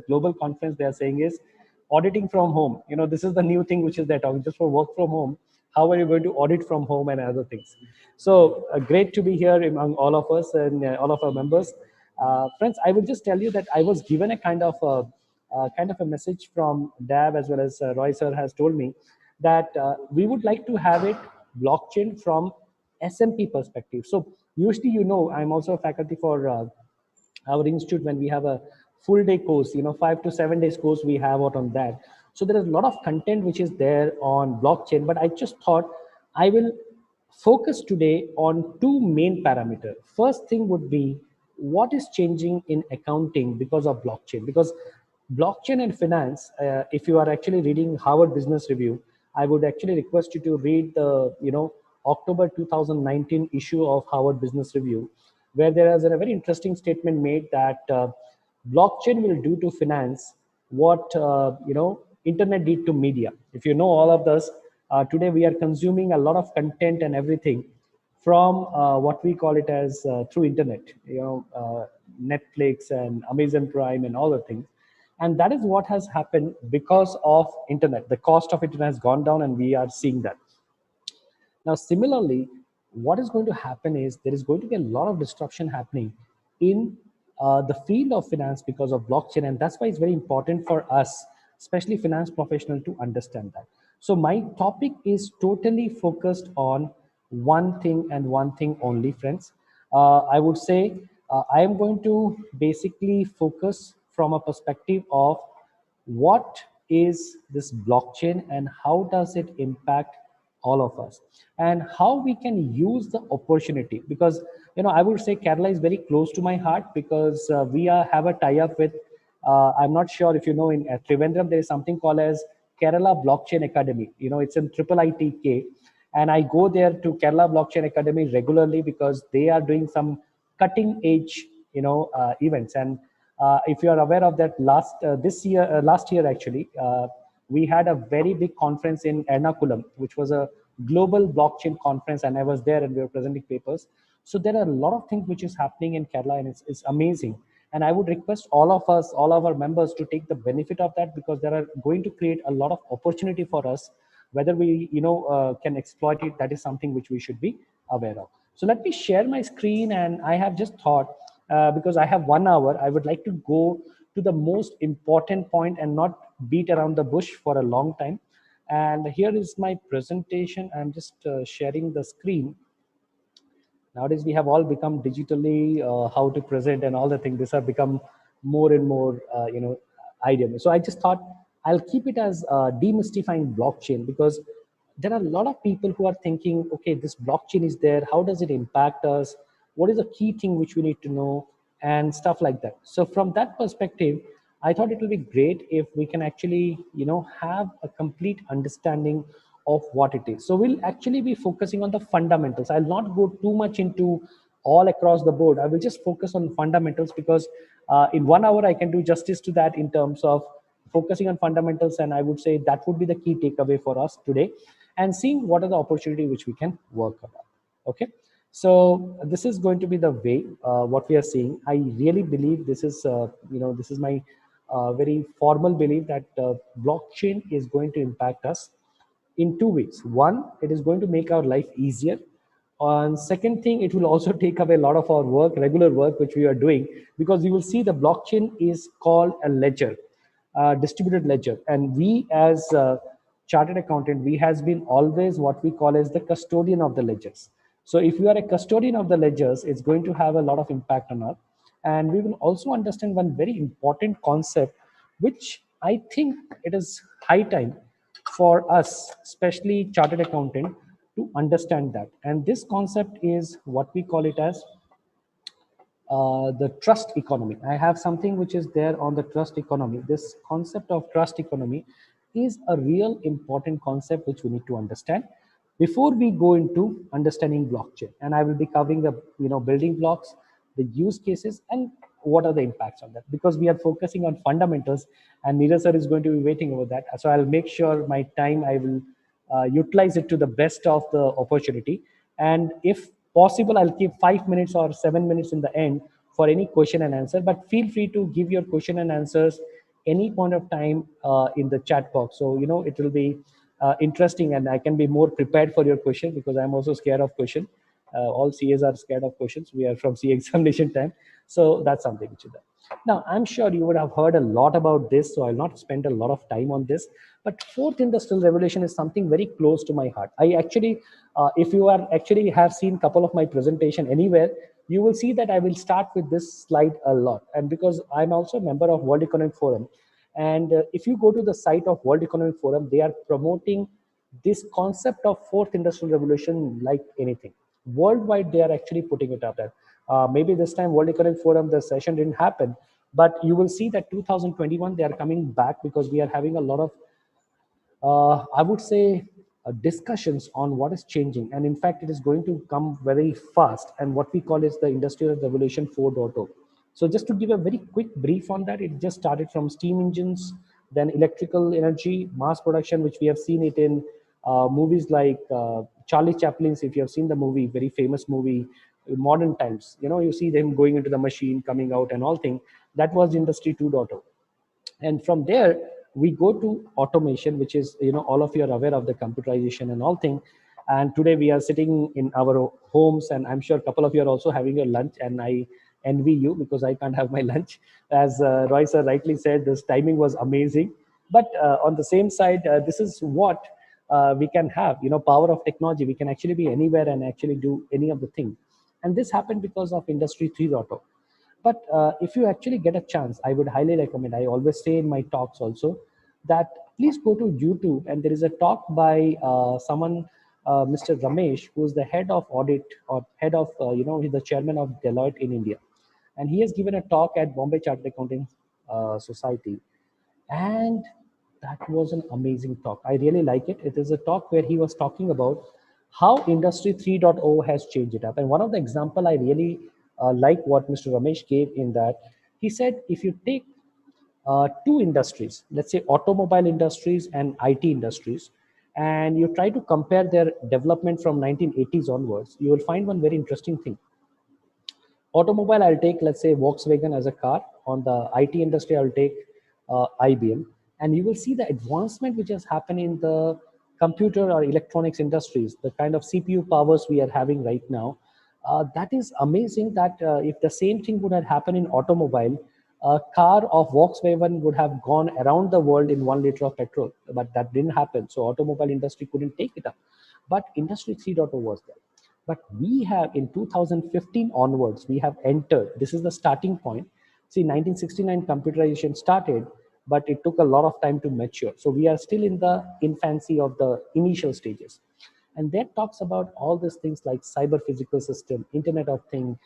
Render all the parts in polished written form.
global conference they are saying is auditing from home. This is the new thing which is they're talking just for work from home. How are you going to audit from home and other things? So great to be here among all of us and all of our members. Friends, I would just tell you that I was given a kind of a message from Dab as well as Roy sir has told me that we would like to have it blockchain from SMP perspective. So usually, I'm also a faculty for our institute when we have a full day course, 5 to 7 days course we have out on that. So there is a lot of content which is there on blockchain, but I just thought I will focus today on two main parameters. First thing would be what is changing in accounting because of blockchain. Because blockchain and finance, if you are actually reading Harvard Business Review, I would actually request you to read the October 2019 issue of Harvard Business Review, where there is a very interesting statement made that blockchain will do to finance what internet did to media. If you know all of this, today we are consuming a lot of content and everything from what we call it as through internet, Netflix and Amazon Prime and all the things. And that is what has happened because of internet. The cost of internet has gone down, and we are seeing that. Now, similarly, what is going to happen is there is going to be a lot of disruption happening in the field of finance because of blockchain, and that's why it's very important for us, especially finance professional, to understand that. So my topic is totally focused on one thing and one thing only, friends. I would say I am going to basically focus from a perspective of what is this blockchain and how does it impact all of us, and how we can use the opportunity. Because I would say Kerala is very close to my heart, because we have a tie-up with I'm not sure if you know, in Trivandrum there is something called as Kerala Blockchain Academy. It's in triple ITK, and I go there to Kerala Blockchain Academy regularly because they are doing some cutting edge events. And if you are aware of that, last year actually, we had a very big conference in Ernakulam, which was a global blockchain conference, and I was there and we were presenting papers. So there are a lot of things which is happening in Kerala, and it's amazing. And I would request all of us, all of our members, to take the benefit of that, because there are going to create a lot of opportunity for us. Whether we can exploit it, that is something which we should be aware of. So let me share my screen, and I have just thought, because I have 1 hour, I would like to go to the most important point and not beat around the bush for a long time. And here is my presentation. I'm just sharing the screen. Nowadays we have all become digitally how to present and all the things. These have become more and more idiom. So I just thought I'll keep it as demystifying blockchain, because there are a lot of people who are thinking, okay, this blockchain is there, how does it impact us, what is the key thing which we need to know, and stuff like that. So from that perspective, I thought it will be great if we can actually have a complete understanding of what it is. So we'll actually be focusing on the fundamentals. I'll not go too much into all across the board. I will just focus on fundamentals, because in 1 hour I can do justice to that in terms of focusing on fundamentals. And I would say that would be the key takeaway for us today, and seeing what are the opportunity which we can work about. Okay. So this is going to be the way what we are seeing. I really believe this is this is my very formal belief that blockchain is going to impact us in two ways. One, it is going to make our life easier. And second thing, it will also take away a lot of our work, regular work, which we are doing, because you will see the blockchain is called a ledger, distributed ledger. And we as chartered accountant, we has been always what we call as the custodian of the ledgers. So if you are a custodian of the ledgers, it's going to have a lot of impact on us. And we will also understand one very important concept, which I think it is high time for us, especially chartered accountant, to understand that. And this concept is what we call it as the trust economy. I have something which is there on the trust economy. This concept of trust economy is a real important concept which we need to understand before we go into understanding blockchain. And I will be covering the building blocks, the use cases, and what are the impacts on that, because we are focusing on fundamentals, and Neeraj sir is going to be waiting over that. So I'll make sure my time I will utilize it to the best of the opportunity. And if possible, I'll keep 5 minutes or 7 minutes in the end for any question and answer. But feel free to give your question and answers any point of time in the chat box. So it will be interesting, and I can be more prepared for your question, because I'm also scared of question. All CAs are scared of questions. We are from CA examination time, so that's something which is there. Now, I'm sure you would have heard a lot about this, so I'll not spend a lot of time on this. But fourth industrial revolution is something very close to my heart. I actually, if you are actually have seen a couple of my presentation anywhere, you will see that I will start with this slide a lot. And because I'm also a member of World Economic Forum, and if you go to the site of World Economic Forum, they are promoting this concept of fourth industrial revolution like anything. Worldwide, they are actually putting it up there. Maybe this time World Economic Forum, the session didn't happen, but you will see that 2021, they are coming back, because we are having a lot of I would say discussions on what is changing. And in fact, it is going to come very fast. And what we call is the Industrial Revolution 4.0. So just to give a very quick brief on that, it just started from steam engines, then electrical energy, mass production, which we have seen it in movies like Charlie Chaplin's, if you have seen the movie, very famous movie, Modern Times. You see them going into the machine, coming out and all thing. That was Industry 2.0. And from there we go to automation, which is, all of you are aware of the computerization and all thing. And today we are sitting in our homes, and I'm sure a couple of you are also having your lunch, and I envy you, because I can't have my lunch. As Roy sir rightly said, this timing was amazing. But on the same side, this is what we can have, power of technology. We can actually be anywhere and actually do any of the thing. And this happened because of Industry 3.0. But if you actually get a chance, I would highly recommend, I always say in my talks also, that please go to YouTube, and there is a talk by someone, Mr. Ramesh, who is the head of audit, or head of, he's the chairman of Deloitte in India. And he has given a talk at Bombay Chartered Accounting Society. And that was an amazing talk. I really like it. It is a talk where he was talking about how Industry 3.0 has changed it up. And one of the example I really like what Mr. Ramesh gave in that, he said, if you take two industries, let's say automobile industries and IT industries, and you try to compare their development from 1980s onwards, you will find one very interesting thing. Automobile, I'll take, let's say, Volkswagen as a car. On the IT industry, I'll take IBM. And you will see the advancement which has happened in the computer or electronics industries, the kind of CPU powers we are having right now. That is amazing that if the same thing would have happened in automobile, a car of Volkswagen would have gone around the world in 1 liter of petrol, but that didn't happen. So automobile industry couldn't take it up. But Industry 3.0 was there. But we have, in 2015 onwards, we have entered, this is the starting point. See, 1969 computerization started, but it took a lot of time to mature. So we are still in the infancy of the initial stages. And that talks about all these things like cyber physical system, Internet of Things,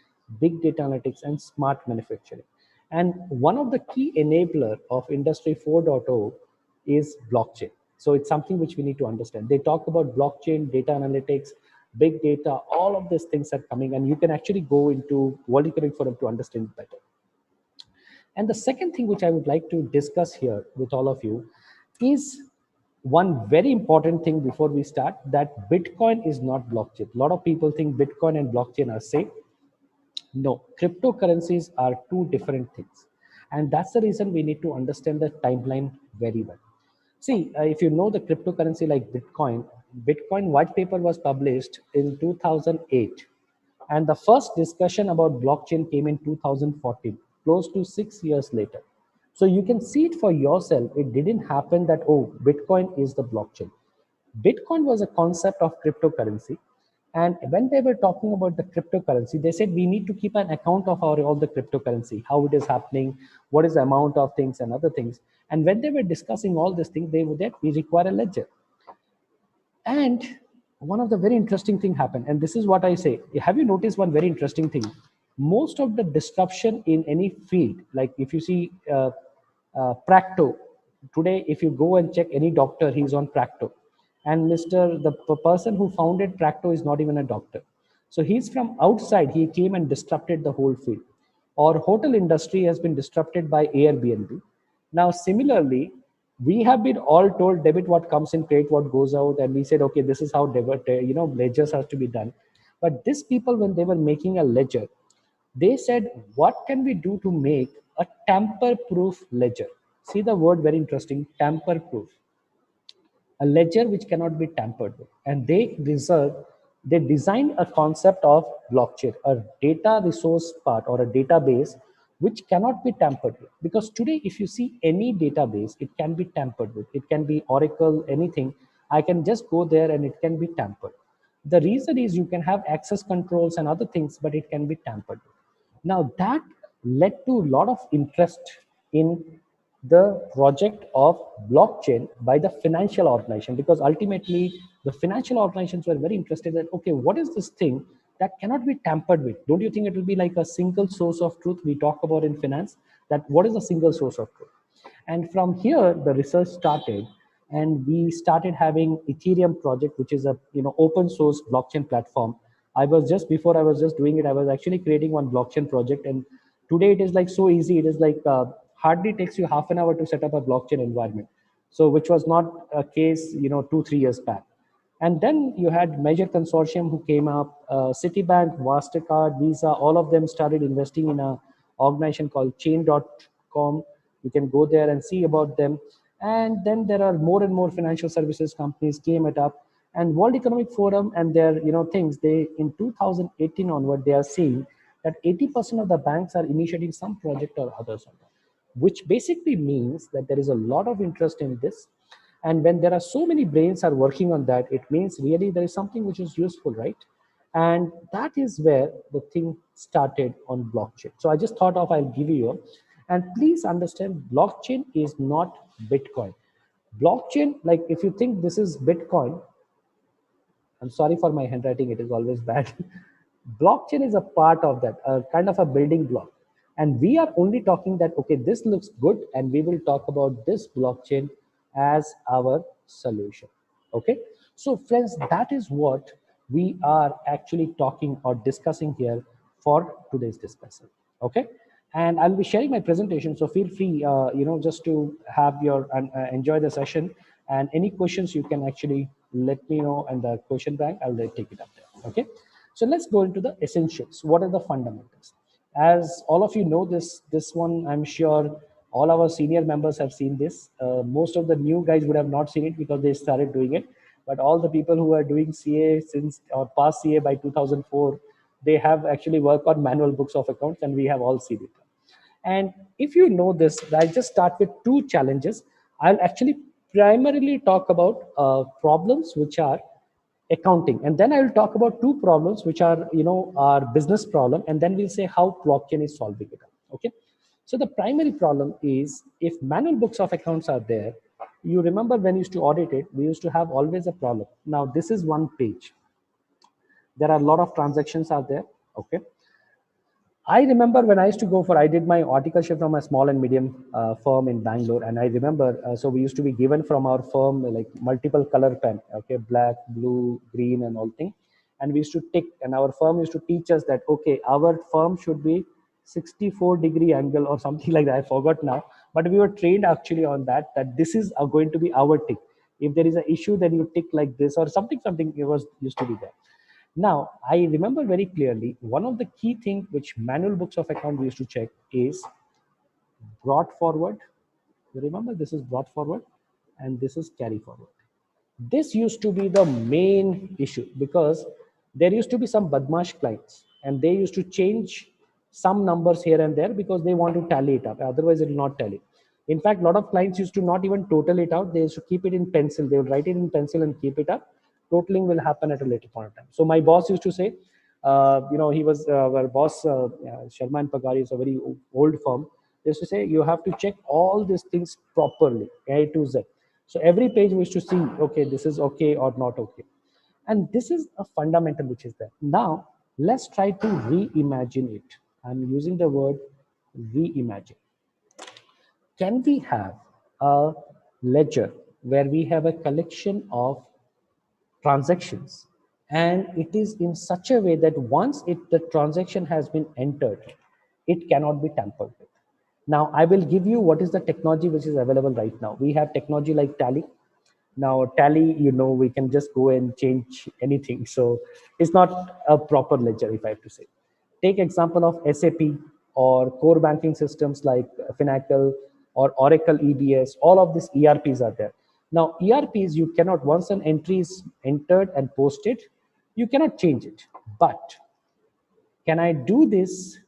big data analytics, and smart manufacturing. And one of the key enabler of Industry 4.0 is blockchain. So it's something which we need to understand. They talk about blockchain, data analytics, big data, all of these things are coming, and you can actually go into World Economic Forum to understand it better. And the second thing which I would like to discuss here with all of you is one very important thing before we start, that Bitcoin is not blockchain. A lot of people think Bitcoin and blockchain are same. No, cryptocurrencies are two different things. And that's the reason we need to understand the timeline very well. See, if you know the cryptocurrency like Bitcoin, Bitcoin white paper was published in 2008. And the first discussion about blockchain came in 2014, close to 6 years later. So you can see it for yourself. It didn't happen that, oh, Bitcoin is the blockchain. Bitcoin was a concept of cryptocurrency. And when they were talking about the cryptocurrency, they said we need to keep an account of our all the cryptocurrency, how it is happening, what is the amount of things and other things. And when they were discussing all these things, they would that we require a ledger. And one of the very interesting thing happened, and this is what I say. Have you noticed one very interesting thing? Most of the disruption in any field, like if you see Practo, today if you go and check any doctor, he's on Practo. And the person who founded Practo is not even a doctor. So he's from outside, he came and disrupted the whole field. Or hotel industry has been disrupted by Airbnb. Now, similarly, we have been all told debit what comes in, credit what goes out, and we said, okay, this is how debit, ledgers have to be done. But these people, when they were making a ledger, they said, what can we do to make a tamper-proof ledger? See the word, very interesting, tamper proof, a ledger which cannot be tampered with. And they designed a concept of blockchain, a data resource part or a database which cannot be tampered with. Because today, if you see any database, it can be tampered with. It can be Oracle, anything. I can just go there and it can be tampered. The reason is you can have access controls and other things, but it can be tampered with. Now that led to a lot of interest in the project of blockchain by the financial organization, because ultimately the financial organizations were very interested that, okay, what is this thing that cannot be tampered with? Don't you think it will be like a single source of truth we talk about in finance? That what is a single source of truth? And from here the research started, and we started having Ethereum project, which is a open source blockchain platform. I was just doing it, I was actually creating one blockchain project. And today it is like so easy. It is like hardly takes you half an hour to set up a blockchain environment, so which was not a case 2-3 years back. And then you had major consortium who came up, Citibank, Mastercard, Visa, all of them started investing in a organization called chain.com. You can go there and see about them. And then there are more and more financial services companies came it up. And World Economic Forum and their things, they in 2018 onward, they are seeing that 80% of the banks are initiating some project or others on that, which basically means that there is a lot of interest in this. And when there are so many brains are working on that, it means really there is something which is useful, right? And that is where the thing started on blockchain. So I just thought of, I'll give you and please understand, blockchain is not Bitcoin. Blockchain, like if you think this is Bitcoin, I'm sorry for my handwriting, it is always bad. Blockchain is a part of that, a kind of a building block. And we are only talking that, okay, this looks good, and we will talk about this blockchain as our solution. Okay. So, friends, that is what we are actually talking or discussing here for today's discussion. Okay. And I'll be sharing my presentation. So feel free, just to have your enjoy the session. And any questions you can actually let me know in the question bank. I'll take it up there. Okay. So let's go into the essentials. What are the fundamentals? As all of you know, this one, I'm sure all our senior members have seen this. Most of the new guys would have not seen it because they started doing it. But all the people who are doing CA since or past CA by 2004, they have actually worked on manual books of accounts, and we have all seen it. And if you know this, I just start with two challenges. I'll actually primarily talk about problems which are accounting, and then I will talk about two problems which are our business problem, and then we'll say how blockchain is solving it. Okay. So the primary problem is, if manual books of accounts are there, you remember when we used to audit it, we used to have always a problem. Now this is one page. There are a lot of transactions out there. Okay. I remember when I used to go for, I did my articleship from a small and medium firm in Bangalore. And I remember, so we used to be given from our firm like multiple color pen, okay, black, blue, green, and all thing. And we used to tick, and our firm used to teach us that, okay, our firm should be 64-degree angle or something like that. I forgot now, but we were trained actually on that, that this is going to be our tick. If there is an issue, then you tick like this or something, it was used to be there. Now, I remember very clearly, one of the key things which manual books of account we used to check is brought forward. You remember, this is brought forward and this is carry forward. This used to be the main issue, because there used to be some badmash clients and they used to change some numbers here and there because they want to tally it up. Otherwise, it will not tally. In fact, a lot of clients used to not even total it out. They used to keep it in pencil. They would write it in pencil and keep it up. Totaling will happen at a later point of time. So my boss used to say, he was our boss, Sharma and Pagari is a very old firm. They used to say, you have to check all these things properly, A to Z. So every page we used to see, okay, this is okay or not okay. And this is a fundamental which is there. Now, let's try to reimagine it. I'm using the word reimagine. Can we have a ledger where we have a collection of transactions, and it is in such a way that once the transaction has been entered, it cannot be tampered with? Now I will give you what is the technology which is available right now. We have technology like Tally. Now Tally, we can just go and change anything, so it's not a proper ledger, if I have to say. Take example of SAP or core banking systems like Finacle or Oracle EBS, all of these ERPs are there. Now, ERPs, you cannot, once an entry is entered and posted, you cannot change it. But can I do this?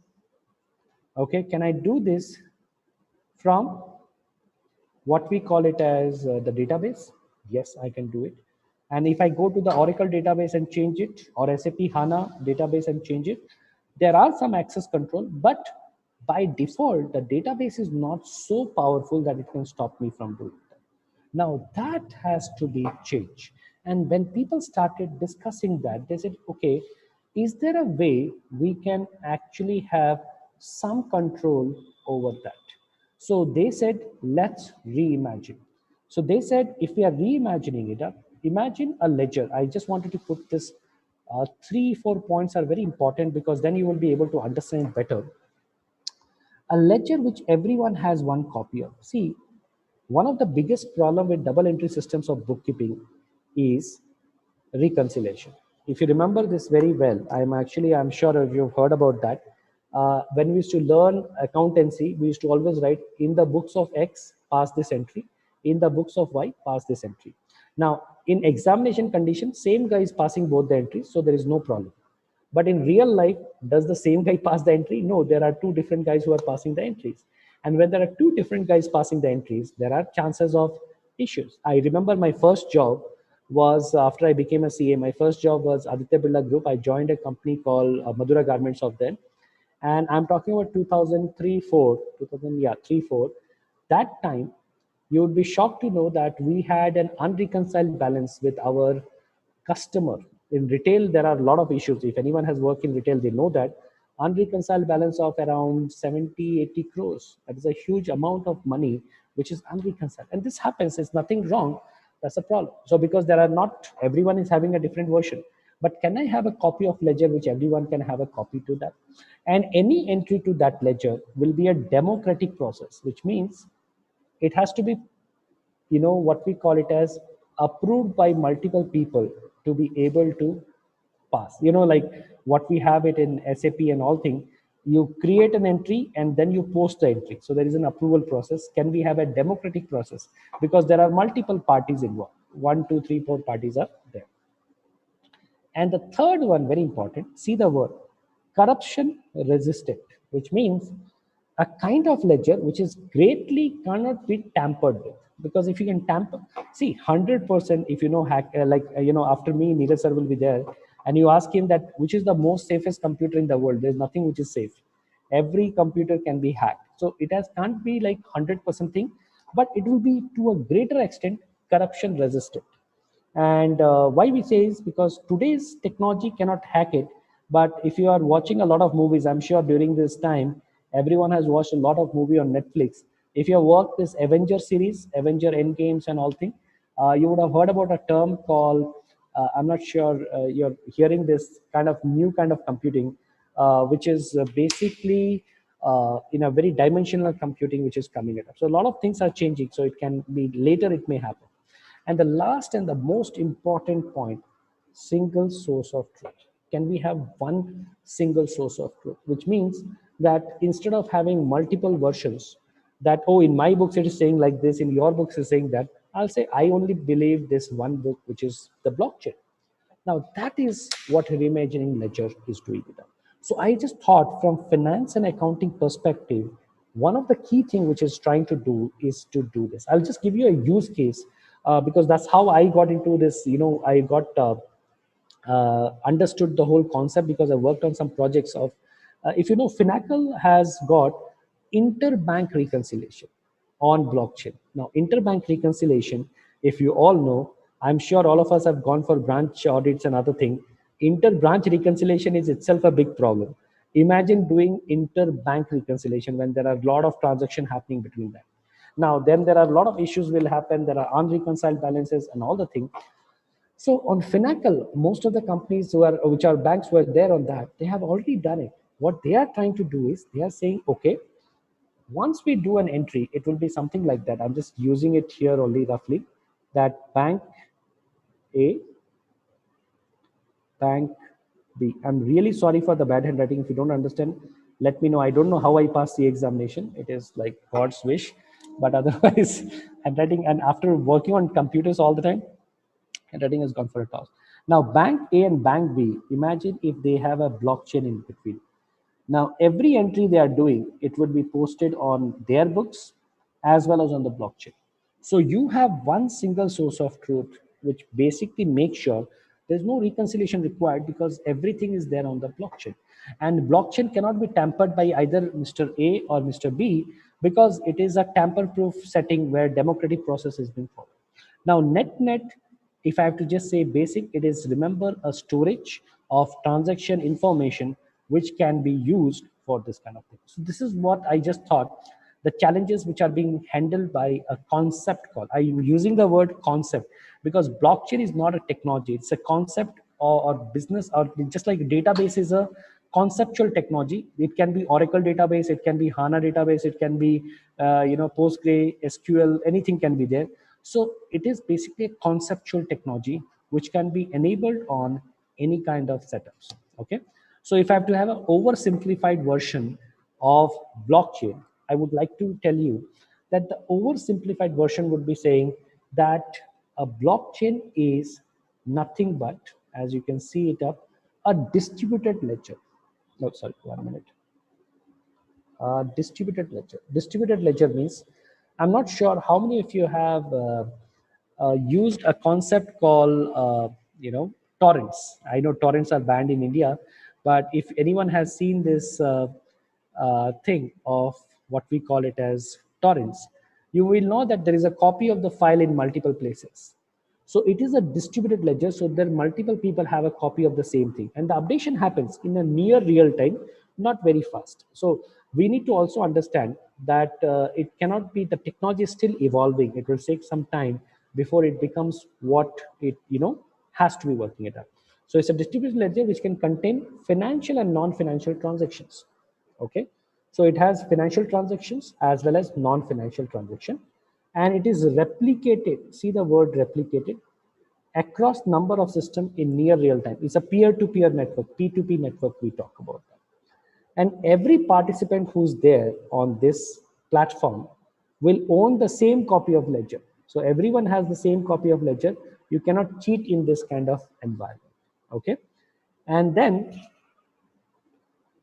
Okay, can I do this from what we call it as the database? Yes, I can do it. And if I go to the Oracle database and change it, or SAP HANA database and change it, there are some access control, but by default, the database is not so powerful that it can stop me from doing that. Now that has to be changed. And when people started discussing that, they said, okay, is there a way we can actually have some control over that? So they said, let's reimagine. So they said, if we are reimagining it up, imagine a ledger. I just wanted to put this 3, 4 points are very important because then you will be able to understand better. A ledger which everyone has one copy of. See, one of the biggest problem with double entry systems of bookkeeping is reconciliation. If you remember this very well, I'm sure you've heard about that. When we used to learn accountancy, we used to always write in the books of X, pass this entry, in the books of Y, pass this entry. Now, in examination condition, same guy is passing both the entries, so there is no problem. But in real life, does the same guy pass the entry? No, there are two different guys who are passing the entries. And when there are two different guys passing the entries, there are chances of issues. I remember my first job was after I became a CA. My first job was Aditya Birla Group. I joined a company called Madura Garments of then. And I'm talking about 2003, 4, 2000, yeah, 3, 4. That time, you would be shocked to know that we had an unreconciled balance with our customer. In retail, there are a lot of issues. If anyone has worked in retail, they know that unreconciled balance of around 70, 80 crores. That is a huge amount of money which is unreconciled. And this happens, there's nothing wrong. That's a problem. So because there are not, everyone is having a different version. But can I have a copy of ledger which everyone can have a copy to that? And any entry to that ledger will be a democratic process, which means it has to be, what we call it as approved by multiple people to be able to pass, like what we have it in SAP and all things. You create an entry and then you post the entry, so there is an approval process. Can we have a democratic process? Because there are multiple parties involved, 1, 2, 3, 4 parties are there. And the third one, very important, see the word corruption resistant, which means a kind of ledger which is greatly cannot be tampered with. Because if you can tamper, see, 100%, if you know, after me, Neeraj sir will be there, and you ask him that which is the most safest computer in the world, there's nothing which is safe. Every computer can be hacked. So it can't be like 100% thing, but it will be to a greater extent corruption resistant. And why we say is because today's technology cannot hack it. But if you are watching a lot of movies, I'm sure during this time, everyone has watched a lot of movie on Netflix. If you have worked this Avenger series, Avenger Endgames and all thing, you would have heard about a term called, I'm not sure you're hearing this kind of new kind of computing, which is basically in a very dimensional computing, which is coming up. So a lot of things are changing. So it can be later, it may happen. And the last and the most important point, single source of truth. Can we have one single source of truth? Which means that instead of having multiple versions, that, oh, in my books it is saying like this, in your books is saying that, I'll say, I only believe this one book, which is the blockchain. Now, that is what reimagining ledger is doing with them. So I just thought from finance and accounting perspective, one of the key thing which is trying to do is to do this. I'll just give you a use case because that's how I got into this. I got understood the whole concept because I worked on some projects of, if you know, Finacle has got interbank reconciliation on blockchain. Now, interbank reconciliation, if you all know, I'm sure all of us have gone for branch audits and other thing. Inter-branch reconciliation is itself a big problem. Imagine doing interbank reconciliation when there are a lot of transaction happening between them. Now, then there are a lot of issues will happen. There are unreconciled balances and all the things. So on Finacle, most of the companies which are banks who are there on that, they have already done it. What they are trying to do is they are saying, okay, once we do an entry, it will be something like that. I'm just using it here only roughly, that bank A, bank B. I'm really sorry for the bad handwriting. If you don't understand, let me know. I don't know how I passed the examination. It is like God's wish. but otherwise handwriting, and after working on computers all the time, handwriting has gone for a toss. Now bank A and bank B, imagine if they have a blockchain in between. Now, every entry they are doing, it would be posted on their books as well as on the blockchain. So you have one single source of truth, which basically makes sure there's no reconciliation required because everything is there on the blockchain. And blockchain cannot be tampered by either Mr. A or Mr. B because it is a tamper-proof setting where democratic process is being followed. Now, net, if I have to just say basic, it is remember a storage of transaction information which can be used for this kind of thing. So this is what I just thought. The challenges which are being handled by a concept call. I am using the word concept because blockchain is not a technology. It's a concept or business, or just like database is a conceptual technology. It can be Oracle database, it can be HANA database, it can be Postgre, SQL, anything can be there. So it is basically a conceptual technology which can be enabled on any kind of setups. Okay. So if I have to have an oversimplified version of blockchain, I would like to tell you that the oversimplified version would be saying that a blockchain is nothing but, as you can see it up, a distributed ledger. No, sorry, 1 minute. Distributed ledger. Distributed ledger means, I'm not sure how many of you have used a concept called, torrents. I know torrents are banned in India, but if anyone has seen this thing of what we call it as torrents, you will know that there is a copy of the file in multiple places. So it is a distributed ledger. So there multiple people have a copy of the same thing, and the updation happens in a near real time, not very fast. So we need to also understand that it cannot be, the technology is still evolving. It will take some time before it becomes what it has to be working it out. So it's a distributed ledger which can contain financial and non-financial transactions. Okay, so it has financial transactions as well as non-financial transaction, and it is replicated, see the word replicated, across number of system in near real time. It's a peer-to-peer network, P2P network we talk about that. And every participant who's there on this platform will own the same copy of ledger. So everyone has the same copy of ledger. You cannot cheat in this kind of environment. Okay, and then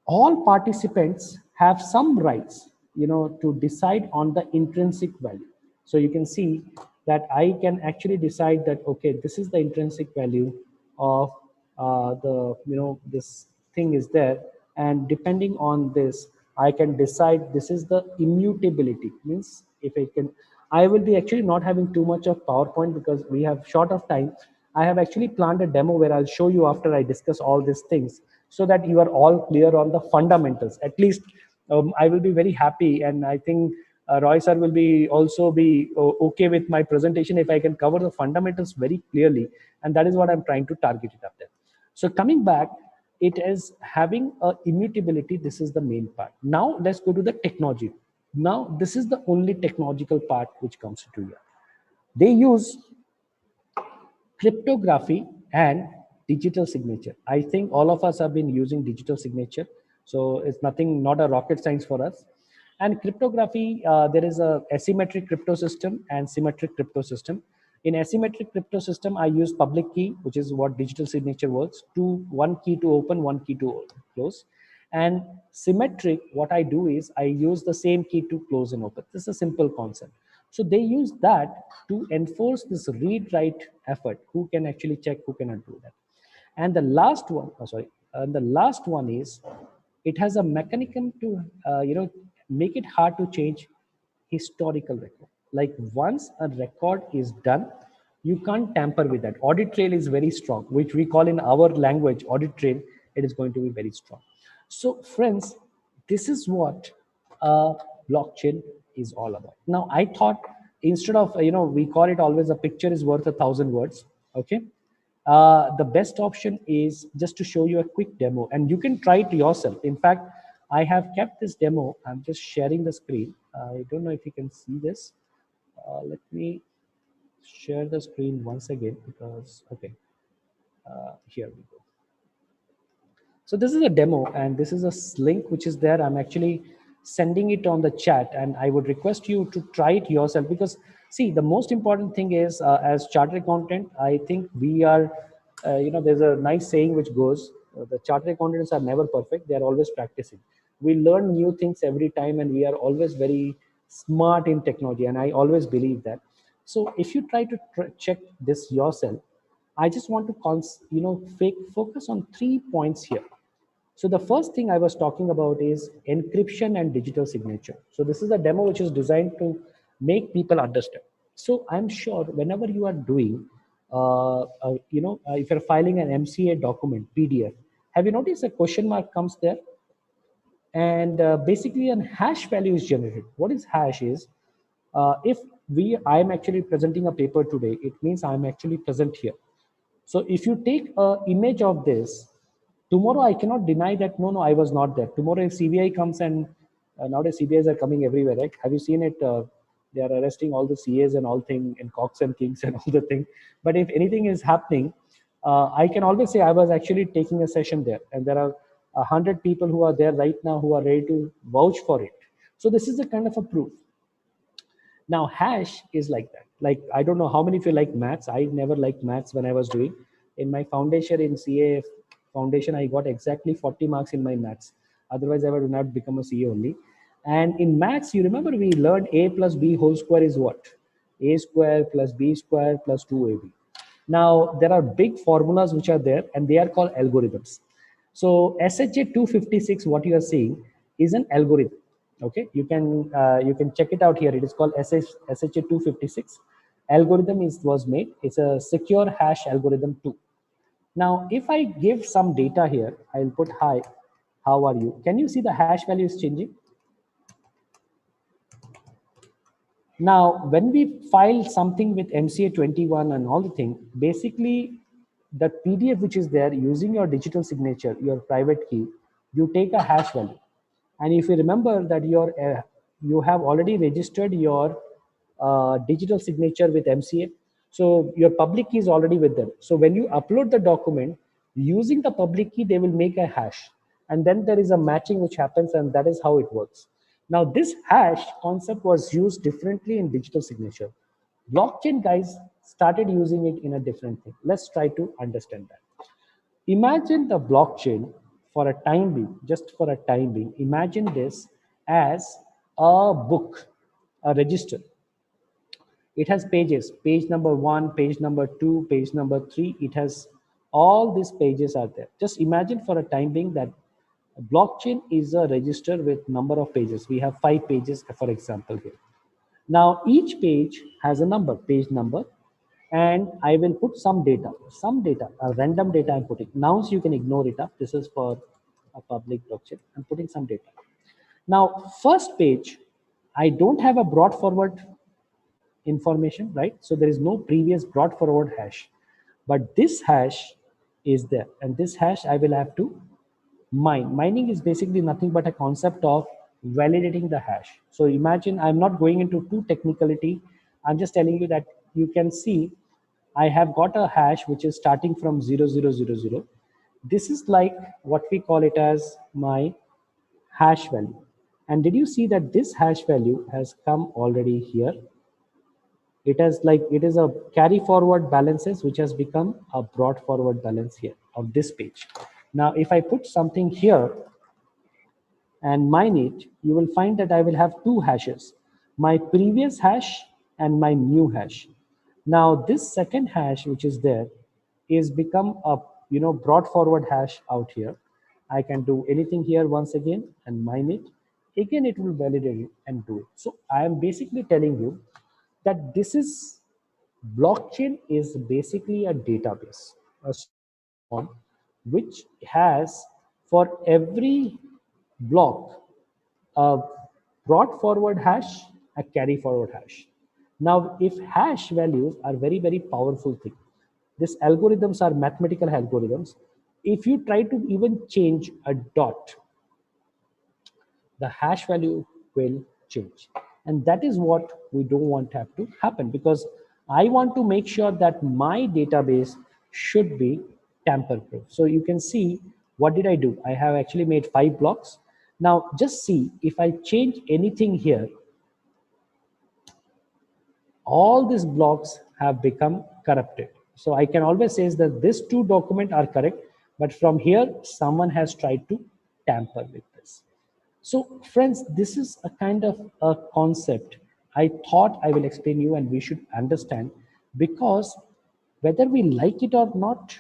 all participants have some rights, to decide on the intrinsic value. So you can see that I can actually decide that, okay, this is the intrinsic value of the, this thing is there. And depending on this, I can decide this is the immutability. Means if I can, I will be actually not having too much of PowerPoint because we have short of time. I have actually planned a demo where I'll show you after I discuss all these things so that you are all clear on the fundamentals. At least I will be very happy, and I think Roy sir will be also be okay with my presentation if I can cover the fundamentals very clearly, and that is what I'm trying to target it up there. So coming back, it is having a immutability. This is the main part. Now let's go to the technology. Now this is the only technological part which comes into here. They use cryptography and digital signature. I think all of us have been using digital signature, so it's nothing, not a rocket science for us. And cryptography, there is a asymmetric crypto system and symmetric crypto system. In asymmetric crypto system, I use public key, which is what digital signature works, one key to open, one key to close. And symmetric, what I do is I use the same key to close and open. This is a simple concept. So they use that to enforce this read write effort. Who can actually check, who cannot do that. And the last one, and the last one is it has a mechanism to make it hard to change historical record. Like once a record is done, you can't tamper with that. Audit trail is very strong, which we call in our language audit trail. It is going to be very strong. So friends, this is what blockchain is all about. Now I thought instead of we call it always a picture is worth 1,000 words. Okay, the best option is just to show you a quick demo, and you can try it yourself. In fact, I have kept this demo. I'm just sharing the screen. I don't know if you can see this. Let me share the screen once again because, okay, here we go. So this is a demo, and this is a link which is there. I'm actually sending it on the chat, and I would request you to try it yourself. Because see, the most important thing is, as chartered accountant, I think we are, there's a nice saying which goes, the chartered accountants are never perfect, they are always practicing. We learn new things every time, and we are always very smart in technology, and I always believe that. So if you try to check this yourself, I just want to focus on 3 points here. So the first thing I was talking about is encryption and digital signature. So this is a demo which is designed to make people understand. So I'm sure whenever you are doing, if you're filing an MCA document, PDF, have you noticed a question mark comes there? And basically a hash value is generated. What is hash is, if I'm actually presenting a paper today, it means I'm actually present here. So if you take a image of this, tomorrow I cannot deny that, no, I was not there. Tomorrow if CBI comes, and nowadays CBIs are coming everywhere, right? Have you seen it? They are arresting all the CAs and all thing, and Cox and Kings and all the thing. But if anything is happening, I can always say I was actually taking a session there, and there are 100 people who are there right now who are ready to vouch for it. So this is a kind of a proof. Now, hash is like that. Like, I don't know how many of you like maths. I never liked maths when I was doing. In my foundation, in CA foundation, I got exactly 40 marks in my maths. Otherwise, I would not become a CA only. And in maths, you remember we learned A plus B whole square is what? A square plus B square plus 2AB. Now, there are big formulas which are there, and they are called algorithms. So SHA 256, what you are seeing, is an algorithm. Okay, you can check it out here. It is called SHA 256. Algorithm was made. It's a secure hash algorithm too. Now, if I give some data here, I'll put hi, how are you? Can you see the hash value is changing? Now, when we file something with MCA 21 and all the thing, basically the PDF which is there, using your digital signature, your private key, you take a hash value. And if you remember that you have already registered your digital signature with MCA, so your public key is already with them. So when you upload the document using the public key, they will make a hash, and then there is a matching which happens, and that is how it works. Now, this hash concept was used differently in digital signature. Blockchain guys started using it in a different thing. Let's try to understand that. Imagine the blockchain for a time being, just for a time being. Imagine this as a book, a register. It has pages, page number 1, page number 2, page number 3. It has all these pages are there. Just imagine for a time being that blockchain is a register with number of pages. We have 5 pages, for example, here. Now, each page has a number, page number, and I will put some data, a random data I'm putting. Nouns, you can ignore it up. This is for a public blockchain. I'm putting some data. Now, first page, I don't have a brought forward information, right? So there is no previous brought forward hash, but this hash is there, and this hash I will have to mine. Mining is basically nothing but a concept of validating the hash. So imagine, I'm not going into too technicality. I'm just telling you that you can see I have got a hash which is starting from 0000. This is like what we call it as my hash value. And did you see that this hash value has come already here? It is a carry forward balances which has become a brought forward balance here of this page. Now, if I put something here and mine it, you will find that I will have 2 hashes, my previous hash and my new hash. Now, this second hash which is there is become a brought forward hash out here. I can do anything here once again and mine it. Again, it will validate it and do it. So I am basically telling you that this is blockchain is basically a database, a form which has for every block a brought forward hash, a carry forward hash. Now, if hash values are very, very powerful thing, these algorithms are mathematical algorithms. If you try to even change a dot, the hash value will change. And that is what we don't want to have to happen, because I want to make sure that my database should be tamper proof. So you can see what did I do? I have actually made 5 blocks. Now, just see if I change anything here, all these blocks have become corrupted. So I can always say that these two documents are correct, but from here, someone has tried to tamper with this. So friends, this is a kind of a concept I thought I will explain you and we should understand, because whether we like it or not,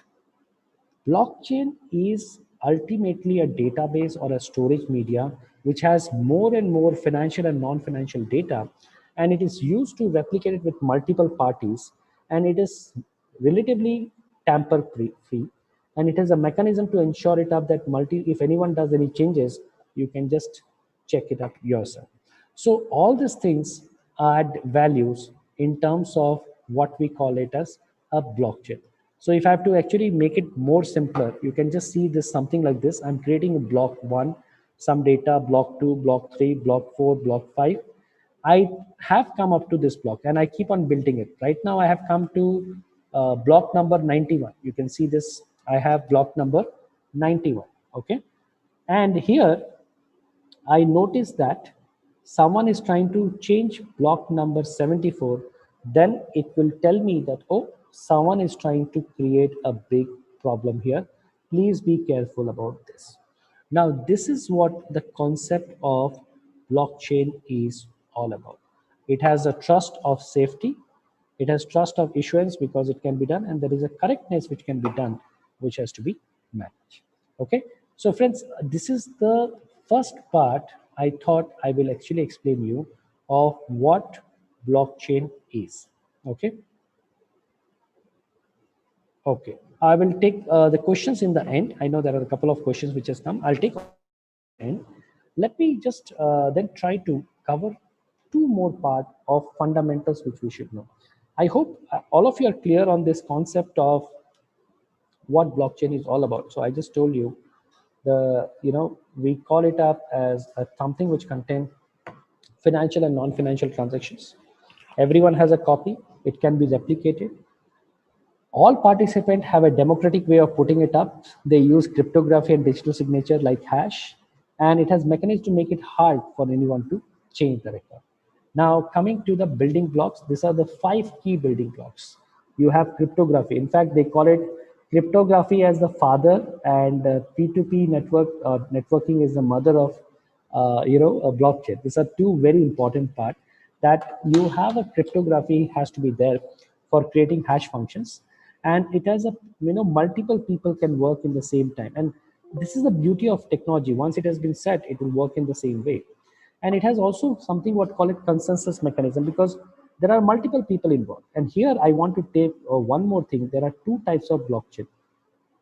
blockchain is ultimately a database or a storage media which has more and more financial and non-financial data, and it is used to replicate it with multiple parties, and it is relatively tamper free, and it has a mechanism to ensure it up that if anyone does any changes, you can just check it up yourself. So all these things add values in terms of what we call it as a blockchain. So if I have to actually make it more simpler, you can just see this something like this. I'm creating a block one, some data, block two, block three, block four, block five. I have come up to this block and I keep on building it. Right now I have come to block number 91. You can see this. I have block number 91. Okay. And here I notice that someone is trying to change block number 74, then it will tell me that, oh, someone is trying to create a big problem here. Please be careful about this. Now, this is what the concept of blockchain is all about. It has a trust of safety, it has trust of issuance because it can be done, and there is a correctness which can be done, which has to be managed. Okay, so friends, this is the first part I thought I will actually explain you of what blockchain is. Okay, okay. I will take the questions in the end. I know there are a couple of questions which has come. I'll take end. Let me just then try to cover two more part of fundamentals which we should know. I hope all of you are clear on this concept of what blockchain is all about. So I just told you we call it up as something which contains financial and non-financial transactions. Everyone has a copy. It can be replicated. All participants have a democratic way of putting it up. They use cryptography and digital signature like hash, and it has mechanisms to make it hard for anyone to change the record. Now, coming to the building blocks, these are the five key building blocks. You have cryptography. In fact, they call it cryptography as the father, and P2P networking is the mother of a blockchain. These are two very important parts, that you have a cryptography has to be there for creating hash functions, and it has a multiple people can work in the same time, and this is the beauty of technology. Once it has been set, it will work in the same way. And it has also something what call it consensus mechanism, because there are multiple people involved. And here I want to take one more thing. There are two types of blockchain: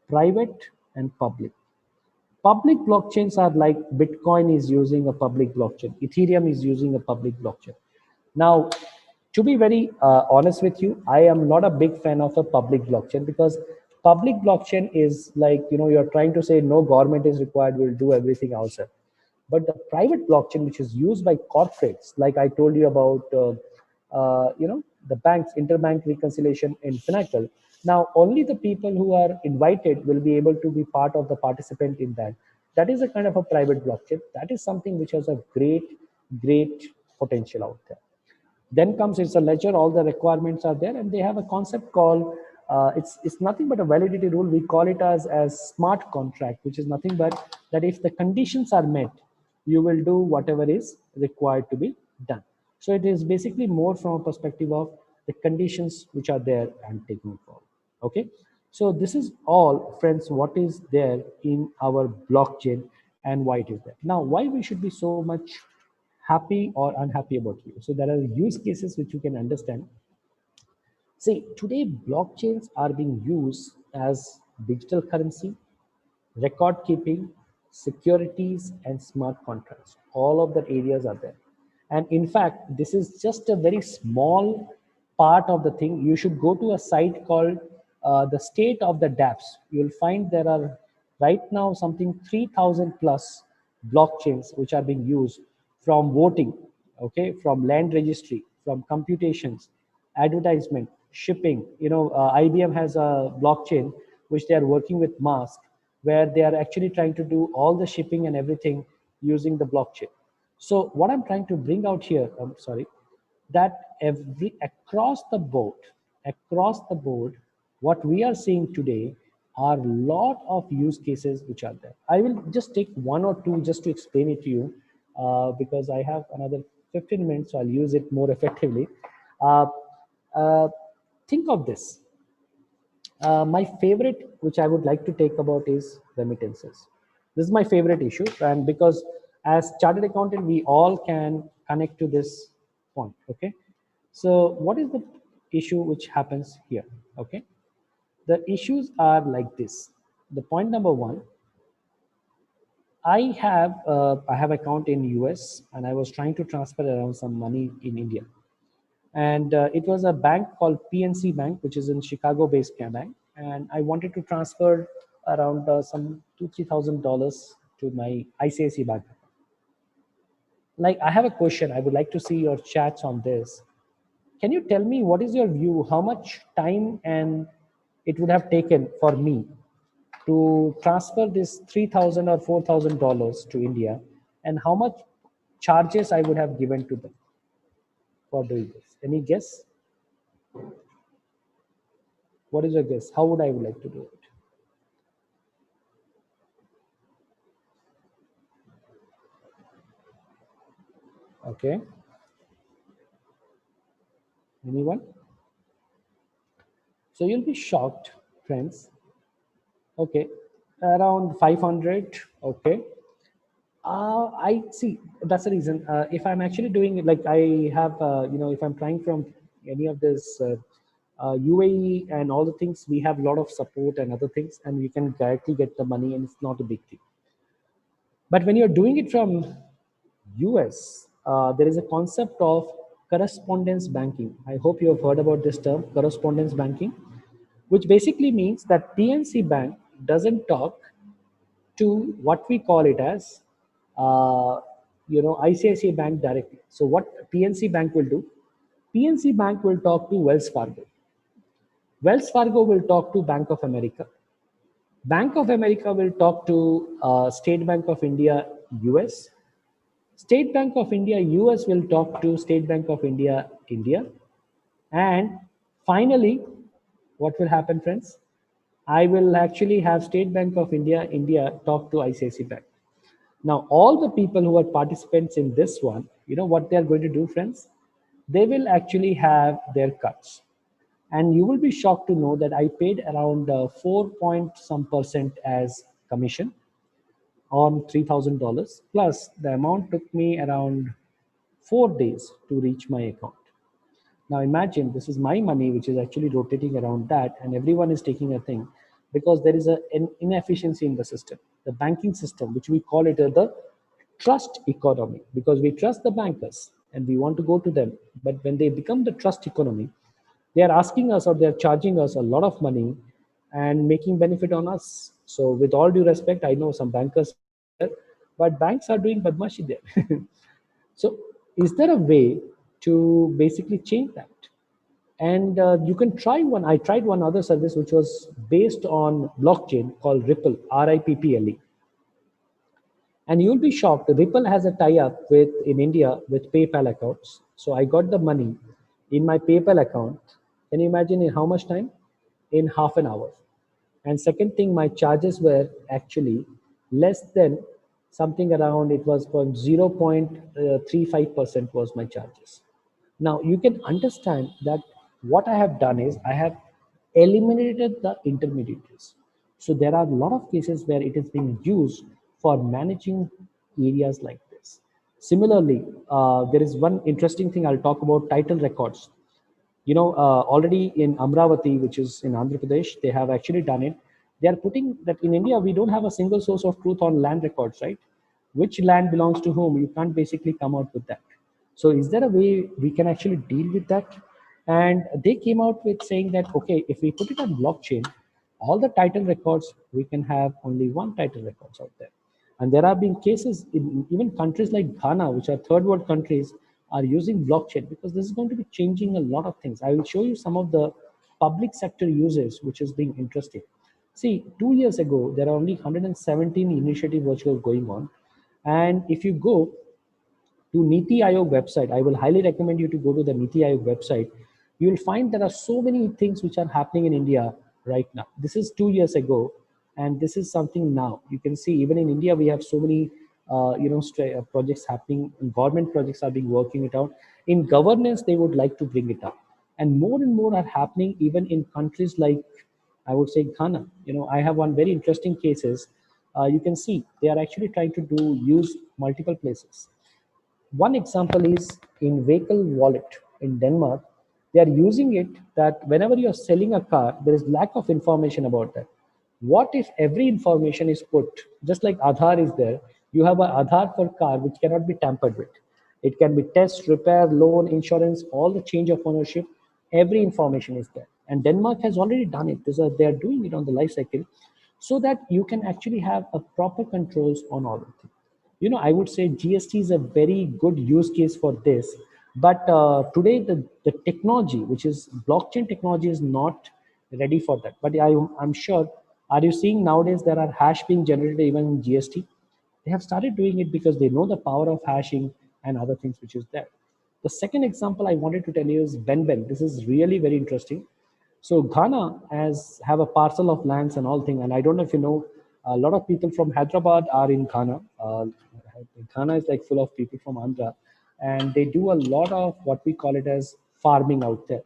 private and public. Public blockchains are like Bitcoin is using a public blockchain, Ethereum is using a public blockchain. Now, to be very honest with you, I am not a big fan of a public blockchain, because public blockchain is like, you're trying to say no government is required, we'll do everything ourselves. But the private blockchain, which is used by corporates, like I told you about, the banks, interbank reconciliation in Finacle. Now, only the people who are invited will be able to be part of the participant in that. That is a kind of a private blockchain. That is something which has a great potential out there. Then comes it's a ledger, all the requirements are there, and they have a concept called it's nothing but a validity rule. We call it as smart contract, which is nothing but that if the conditions are met, you will do whatever is required to be done. So it is basically more from a perspective of the conditions which are there and taking forward. Okay, so this is all, friends, what is there in our blockchain and why it is there. Now, why we should be so much happy or unhappy about you? So there are use cases which you can understand. See, today blockchains are being used as digital currency, record keeping, securities, and smart contracts. All of the areas are there. And in fact, this is just a very small part of the thing. You should go to a site called the state of the dApps. You'll find there are right now something 3,000 plus blockchains which are being used, from voting, okay, from land registry, from computations, advertisement, shipping. IBM has a blockchain which they are working with Mask, where they are actually trying to do all the shipping and everything using the blockchain. So what I'm trying to bring out here, I'm sorry, that every across the board, what we are seeing today are a lot of use cases which are there. I will just take one or two just to explain it to you, because I have another 15 minutes, so I'll use it more effectively. Uh, uh, think of this. My favorite, which I would like to take about, is remittances. This is my favorite issue, and because as chartered accountant, we all can connect to this point. Okay, so what is the issue which happens here? Okay, the issues are like this. The point number one, I have account in US, and I was trying to transfer around some money in India, and it was a bank called PNC Bank, which is in Chicago-based bank, and I wanted to transfer around some $2,000-3,000 to my ICICI bank. Like, I have a question. I would like to see your chats on this. Can you tell me what is your view? How much time and it would have taken for me to transfer this 3,000 or $4,000 to India, and how much charges I would have given to them for doing this? Any guess? What is your guess? How would I would like to do it? Okay. Anyone? So you'll be shocked, friends. Okay. Around 500. Okay. I see. That's the reason. If I'm actually doing it, like I have, if I'm trying from any of this UAE and all the things, we have a lot of support and other things, and you can directly get the money, and it's not a big thing. But when you're doing it from US, there is a concept of correspondence banking. I hope you have heard about this term, correspondence banking, which basically means that PNC Bank doesn't talk to what we call it as, ICICI Bank directly. So what PNC Bank will do? PNC Bank will talk to Wells Fargo. Wells Fargo will talk to Bank of America. Bank of America will talk to State Bank of India, US. State Bank of India, US will talk to State Bank of India, India. And finally, what will happen, friends? I will actually have State Bank of India, India talk to ICICI Bank. Now, all the people who are participants in this one, you know what they are going to do, friends? They will actually have their cuts. And you will be shocked to know that I paid around 4 point some percent as commission on $3,000, plus the amount took me around 4 days to reach my account. Now imagine this is my money which is actually rotating around that, and everyone is taking a thing, because there is an inefficiency in the system, the banking system, which we call it the trust economy, because we trust the bankers and we want to go to them. But when they become the trust economy, they are asking us, or they are charging us a lot of money and making benefit on us. So with all due respect, I know some bankers, but banks are doing badmashi there. So is there a way to basically change that? And you can try one. I tried one other service which was based on blockchain called Ripple, RIPPLE. And you'll be shocked. Ripple has a tie-up with in India with PayPal accounts. So I got the money in my PayPal account. Can you imagine in how much time? In half an hour. And second thing, my charges were actually less than something around, it was from 0.35% was my charges. Now you can understand that what I have done is I have eliminated the intermediaries. So there are a lot of cases where it is being used for managing areas like this. Similarly, there is one interesting thing I'll talk about: title records. Already in Amravati, which is in Andhra Pradesh, they have actually done it. They are putting that in India, we don't have a single source of truth on land records, right? Which land belongs to whom? You can't basically come out with that. So is there a way we can actually deal with that? And they came out with saying that, okay, if we put it on blockchain, all the title records, we can have only one title records out there. And there have been cases in even countries like Ghana, which are third world countries, are using blockchain, because this is going to be changing a lot of things. I will show you some of the public sector uses, which is being interesting. See, 2 years ago, there are only 117 initiatives which were going on. And if you go to Niti Aayog website, I will highly recommend you to go to the Niti Aayog website. You will find there are so many things which are happening in India right now. This is 2 years ago, and this is something now. You can see even in India we have so many projects happening. Government projects are being working it out. In governance, they would like to bring it up, and more are happening even in countries like, I would say, Ghana. I have one very interesting cases. You can see they are actually trying to use multiple places. One example is in vehicle wallet in Denmark. They are using it that whenever you are selling a car, there is lack of information about that. What if every information is put, just like Aadhaar is there, you have an Aadhaar for car which cannot be tampered with. It can be test, repair, loan, insurance, all the change of ownership, every information is there. And Denmark has already done it. They are doing it on the life cycle so that you can actually have a proper controls on all of it. I would say GST is a very good use case for this. But today, the technology, which is blockchain technology, is not ready for that. But I'm sure, are you seeing nowadays there are hash being generated even in GST? They have started doing it because they know the power of hashing and other things which is there. The second example I wanted to tell you is Ben. This is really very interesting. So Ghana has have a parcel of lands and all thing, and I don't know if you know, a lot of people from Hyderabad are in Ghana. Ghana is like full of people from Andhra, and they do a lot of what we call it as farming out there.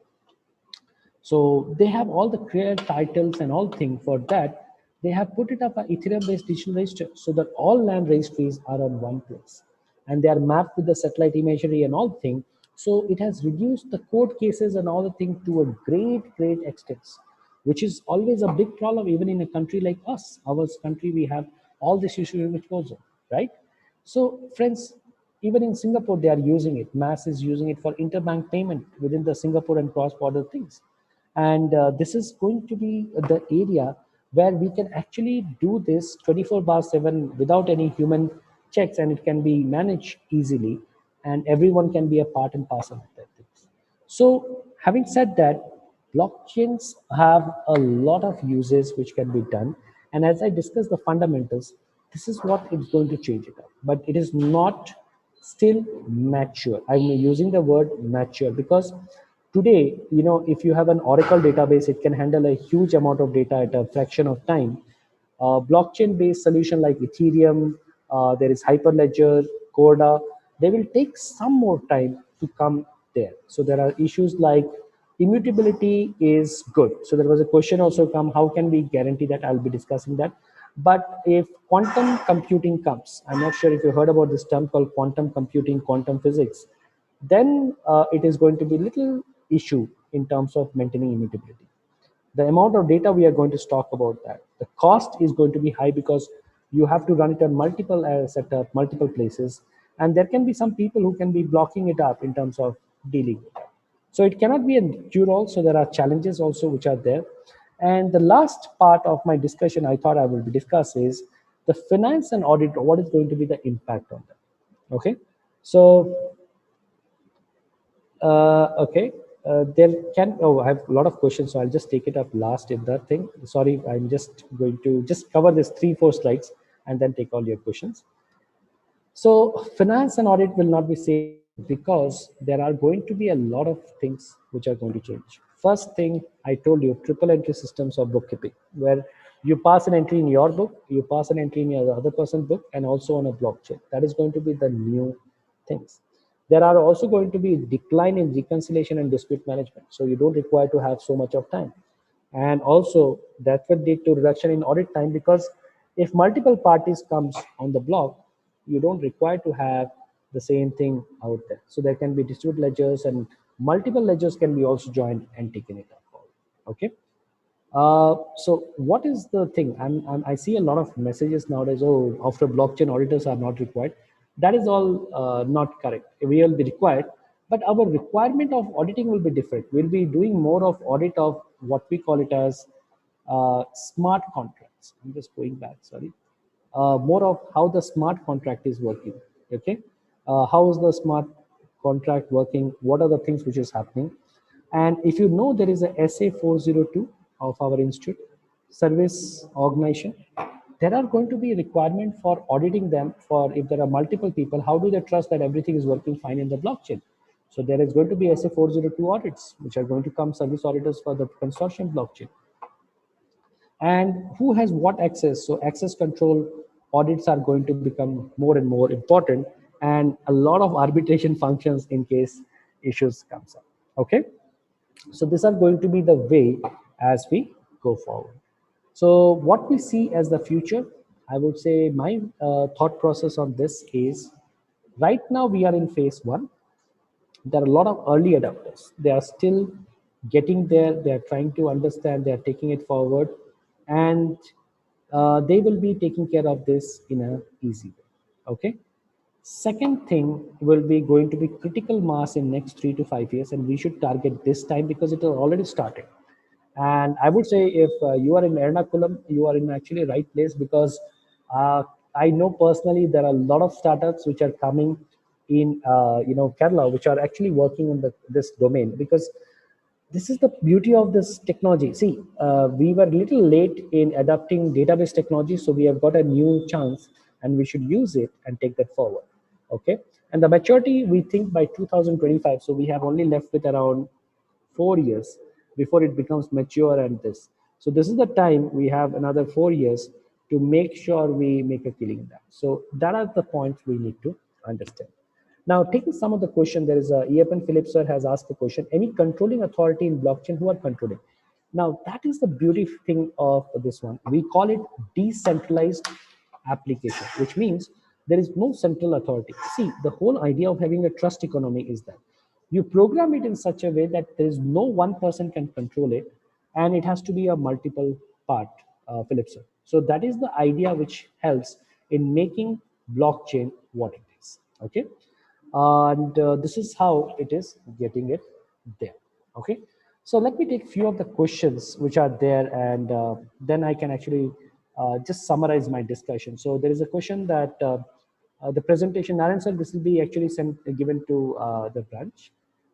So they have all the clear titles and all things for that. They have put it up an Ethereum-based digital register so that all land registries are on one place, and they are mapped with the satellite imagery and all things. So it has reduced the court cases and all the things to a great extent, which is always a big problem even in a country like us. Our country, we have all this issue which goes on, right? So friends, even in Singapore, they are using it. Mass is using it for interbank payment within the Singapore and cross-border things. And this is going to be the area where we can actually do this 24 bar 7 without any human checks, and it can be managed easily, and everyone can be a part and parcel of that things. So having said that, blockchains have a lot of uses which can be done. And as I discussed the fundamentals, this is what it's going to change it up. But it is not still mature. I'm using the word mature because today, if you have an Oracle database, it can handle a huge amount of data at a fraction of time. Blockchain-based solution like Ethereum, there is Hyperledger, Corda, they will take some more time to come there. So there are issues like immutability is good. So there was a question also come, how can we guarantee that? I'll be discussing that. But if quantum computing comes, I'm not sure if you heard about this term called quantum computing, quantum physics, then it is going to be little issue in terms of maintaining immutability. The amount of data we are going to talk about that. The cost is going to be high because you have to run it on multiple setup, multiple places, and there can be some people who can be blocking it up in terms of dealing with that. So it cannot be a cure-all. So there are challenges also which are there. And the last part of my discussion I thought I will be discuss is the finance and audit. What is going to be the impact on that? Okay, so okay. There can, oh, I have a lot of questions, so I'll just take it up last in that thing. Sorry, I'm just going to just cover this 3-4 slides and then take all your questions. So finance and audit will not be safe because there are going to be a lot of things which are going to change. First thing I told you, triple entry systems of bookkeeping, where you pass an entry in your book, you pass an entry in your other person's book, and also on a blockchain. That is going to be the new things. There are also going to be decline in reconciliation and dispute management. So you don't require to have so much of time. And also that will lead to reduction in audit time because if multiple parties comes on the block, you don't require to have the same thing out there. So there can be distributed ledgers and multiple ledgers can be also joined and taken it up. Okay. So what is the thing? I see a lot of messages nowadays. Oh, after blockchain auditors are not required. That is all not correct. We will be required, but our requirement of auditing will be different. We'll be doing more of audit of what we call it as smart contracts. I'm just going back. Sorry. More of how the smart contract is working. Okay, how is the smart contract working? What are the things which is happening? And if you know, there is a SA 402 of our institute, service organization. there are going to be requirement for auditing them. For if there are multiple people, how do they trust that everything is working fine in the blockchain? So there is going to be SA 402 audits, which are going to come, service auditors for the consortium blockchain. And who has what access? So access control audits are going to become more and more important, and a lot of arbitration functions in case issues comes up. Okay, so these are going to be the way as we go forward. So what we see as the future, I would say my thought process on this is, right now we are in phase one. There are a lot of early adopters. They are still getting there. They are trying to understand. They are taking it forward, and they will be taking care of this in a easy way. Okay. Second thing will be going to be critical mass in next 3 to 5 years, and we should target this time because it has already started. And I would say if you are in Ernakulam, you are in actually right place, because I know personally there are a lot of startups which are coming in Kerala, which are actually working in this domain, because this is the beauty of this technology. See, we were a little late in adopting database technology, so we have got a new chance, and we should use it and take that forward. Okay, and the maturity we think by 2025. So we have only left with around 4 years before it becomes mature and this. So this is the time we have another 4 years to make sure we make a killing that. So that are the points we need to understand. Now, taking some of the question, there is a Eapen Phillips sir has asked the question: any controlling authority in blockchain who are controlling? Now, that is the beauty thing of this one. We call it decentralized application, which means there is no central authority. See, the whole idea of having a trust economy is that you program it in such a way that there is no one person can control it, and it has to be a multiple part, Phillips sir. So that is the idea which helps in making blockchain what it is. Okay, and this is how it is getting it there. Okay, so let me take few of the questions which are there, and then I can actually just summarize my discussion. So there is a question that the presentation, Narayan sir, this will be actually sent given to the branch.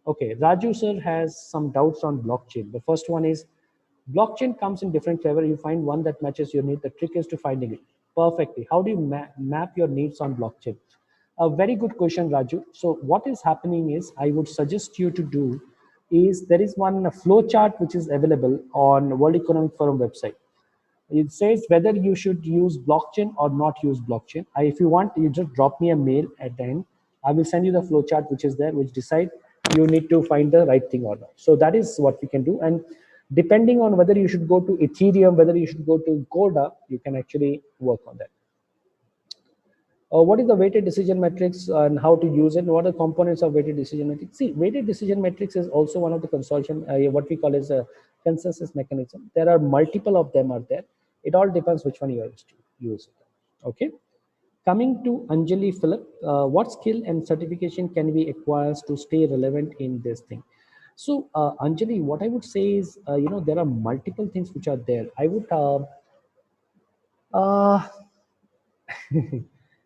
Okay, Raju sir has some doubts on blockchain. The first one is, blockchain comes in different flavor. You find one that matches your need. The trick is to finding it perfectly. How do you map your needs on blockchain? A very good question, Raju. So what is happening is, I would suggest you to do is, there is one flow chart which is available on World Economic Forum website. It says whether you should use blockchain or not use blockchain. If you want, you just drop me a mail at the end. I will send you the flow chart which is there, which decide you need to find the right thing or not. So that is what we can do. And depending on whether you should go to Ethereum, whether you should go to Corda, you can actually work on that. What is the weighted decision matrix and how to use it? What are the components of weighted decision matrix? See, weighted decision matrix is also one of the consortium, what we call as a consensus mechanism. There are multiple of them are there. It all depends which one you are to use. Okay. Coming to Anjali Philip, what skill and certification can we acquire to stay relevant in this thing? So Anjali, what I would say is, there are multiple things which are there. I would uh,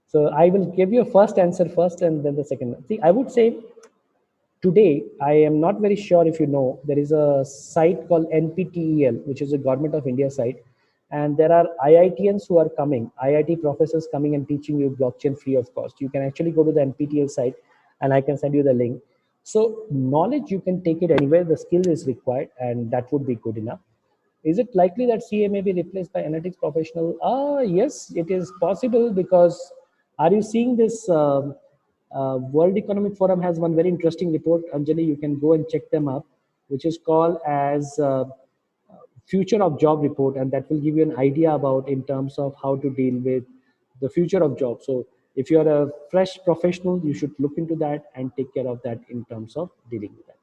so I will give you a first answer first and then the second. See, I would say today, I am not very sure if you know, there is a site called NPTEL, which is a Government of India site. And there are IITians who are coming, IIT professors coming and teaching you blockchain free of cost. You can actually go to the NPTEL site and I can send you the link. So knowledge, you can take it anywhere. The skill is required and that would be good enough. Is it likely that CA may be replaced by analytics professional? Yes, it is possible, because are you seeing this? World Economic Forum has one very interesting report, Anjali. You can go and check them up, which is called as Future of Job report, and that will give you an idea about in terms of how to deal with the future of jobs. So if you are a fresh professional, you should look into that and take care of that in terms of dealing with that.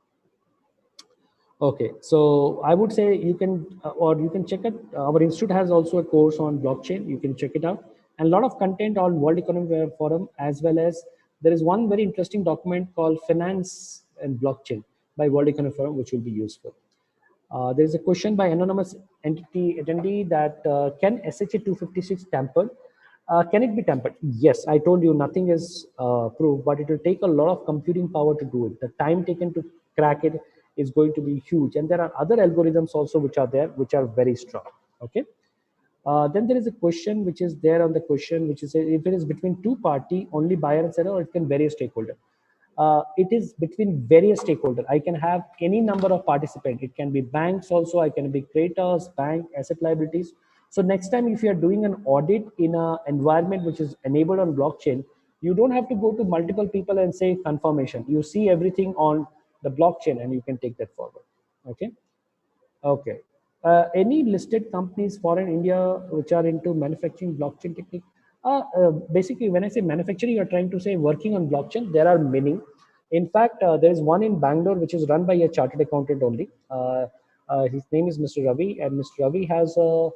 Okay, so I would say you can, or you can check it. Our institute has also a course on blockchain. You can check it out, and a lot of content on World Economic Forum, as well as there is one very interesting document called Finance and Blockchain by World Economic Forum, which will be useful. There is a question by anonymous entity attendee that can SHA 256 tampered? Can it be tampered? Yes, I told you nothing is proved, but it will take a lot of computing power to do it. The time taken to crack it is going to be huge, and there are other algorithms also which are there, which are very strong. Okay. Then there is a question which is there on the question, which is if it is between two party, only buyer and seller, or it can various stakeholder. It is between various stakeholder. I can have any number of participants. It can be banks also. I can be creators, bank, asset liabilities. So next time, if you are doing an audit in an environment which is enabled on blockchain, you don't have to go to multiple people and say confirmation. You see everything on the blockchain, and you can take that forward. Okay. Okay. Any listed companies for in India which are into manufacturing blockchain technique? Basically, when I say manufacturing, you're trying to say working on blockchain. There are many. In fact, there is one in Bangalore which is run by a chartered accountant only. His name is Mr. Ravi, and Mr. Ravi has a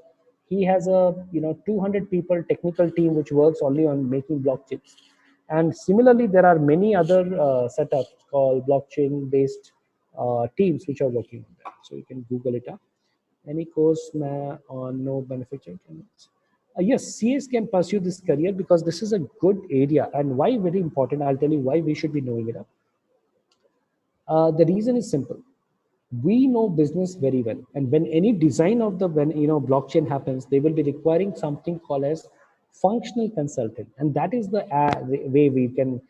200 people technical team which works only on making blockchains. And similarly, there are many other setups called blockchain-based teams which are working on that. So you can Google it up. Any course on no manufacturing? Yes, CAs can pursue this career because this is a good area. And why very important? I'll tell you why we should be knowing it up. The reason is simple. We know business very well, and when any design of the blockchain happens, they will be requiring something called as functional consultant, and that is the way we can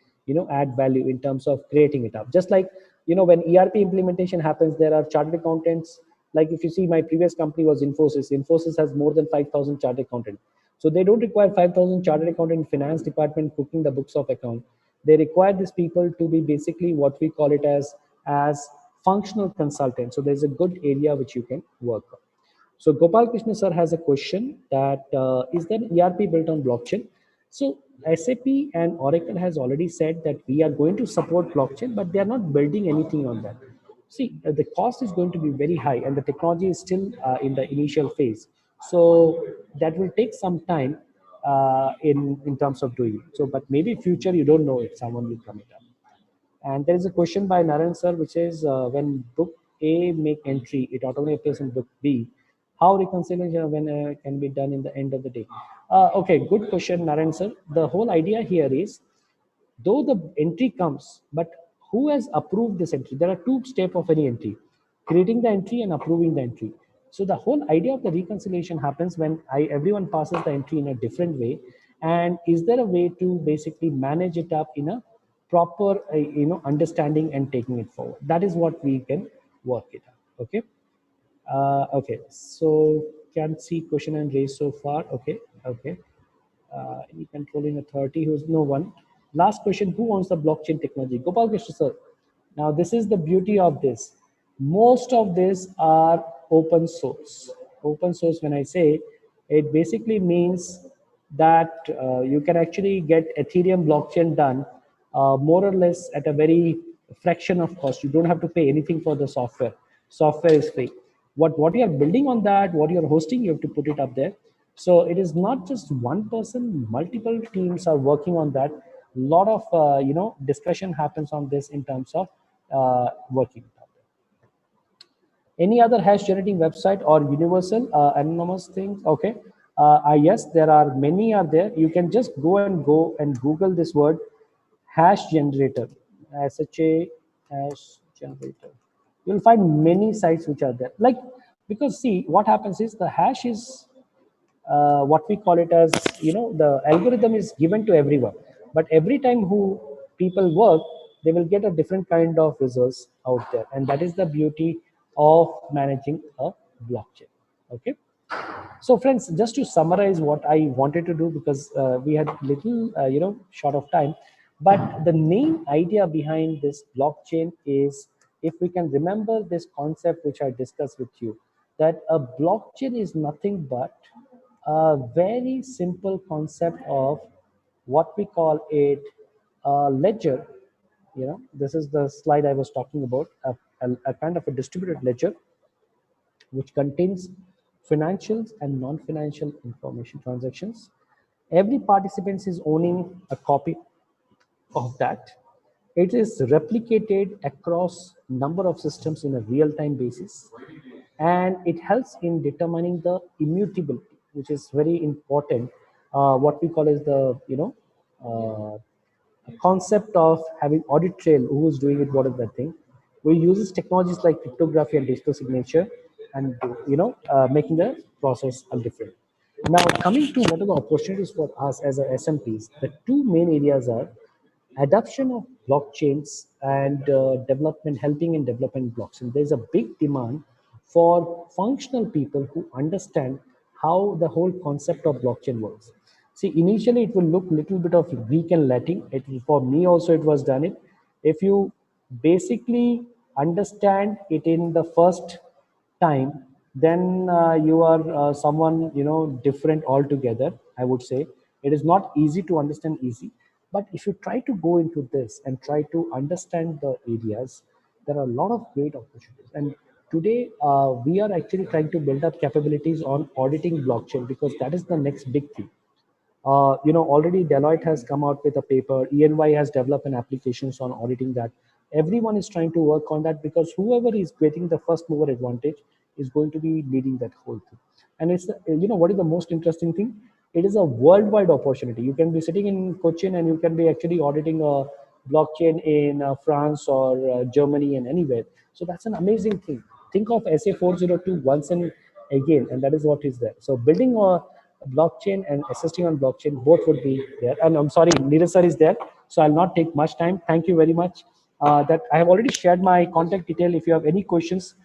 add value in terms of creating it up. Just like when ERP implementation happens, there are chartered accountants. Like if you see, my previous company was Infosys has more than 5,000 chartered accountants. So they don't require 5,000 chartered accountant in finance department cooking the books of account. They require these people to be basically what we call it as functional consultant. So there's a good area which you can work on. So Gopal Krishna sir has a question that is there ERP built on blockchain? So SAP and Oracle has already said that we are going to support blockchain, but they are not building anything on that. See, the cost is going to be very high, and the technology is still in the initial phase. So that will take some time in terms of doing it. So, but maybe future you don't know if someone will come it up. And there is a question by Naren sir, which is when book A make entry, it automatically appears in book B. How reconciliation when can be done in the end of the day? Okay, good question, Naren sir. The whole idea here is, though the entry comes, but who has approved this entry? There are two steps of any entry: creating the entry and approving the entry. So the whole idea of the reconciliation happens when everyone passes the entry in a different way. And is there a way to basically manage it up in a proper, understanding and taking it forward? That is what we can work it out. Okay. Okay. So can see question and raise so far. Okay. Okay. Any controlling authority? Who's no one? Last question: who owns the blockchain technology? Gopal Krishna sir. Now this is the beauty of this. Most of these are open source. Open source, when I say, it basically means that you can actually get Ethereum blockchain done more or less at a very fraction of cost. You don't have to pay anything for the software. Software is free. What you are building on that, what you are hosting, you have to put it up there. So it is not just one person, multiple teams are working on that. A lot of discussion happens on this in terms of working. Any other hash generating website or universal anonymous things? Okay. Yes, there are many are there. You can just go and Google this word hash generator, SHA hash generator. You'll find many sites which are there. Like, because see, what happens is the hash is what we call it as, the algorithm is given to everyone, but every time who people work, they will get a different kind of results out there, and that is the beauty of managing a blockchain. Okay. So friends, just to summarize what I wanted to do, because we had little short of time, but the main idea behind this blockchain is, if we can remember this concept which I discussed with you, that a blockchain is nothing but a very simple concept of what we call it a ledger. This is the slide I was talking about, a kind of a distributed ledger which contains financial and non-financial information transactions. Every participant is owning a copy of that. It is replicated across number of systems in a real-time basis, and it helps in determining the immutability, which is very important. What we call is the concept of having audit trail, who is doing it, what is that thing. We uses technologies like cryptography and digital signature, and making the process different. Now, coming to what are the opportunities for us as a SMPs, the two main areas are adoption of blockchains and development, helping in development blockchain. There's a big demand for functional people who understand how the whole concept of blockchain works. See, initially it will look little bit of Greek and Latin. For me also it was done it. If you basically understand it in the first time, then you are someone different altogether. I would say it is not easy to understand easy, but if you try to go into this and try to understand the areas, there are a lot of great opportunities. And today we are actually trying to build up capabilities on auditing blockchain because that is the next big thing. Already Deloitte has come out with a paper. EY has developed an applications on auditing that. Everyone is trying to work on that because whoever is getting the first mover advantage is going to be leading that whole thing. And what is the most interesting thing? It is a worldwide opportunity. You can be sitting in Cochin and you can be actually auditing a blockchain in France or Germany and anywhere. So that's an amazing thing. Think of SA 402 once and again, and that is what is there. So building a blockchain and assisting on blockchain, both would be there. And I'm sorry, Neeraj sir is there, so I'll not take much time. Thank you very much. That I have already shared my contact detail. If you have any questions,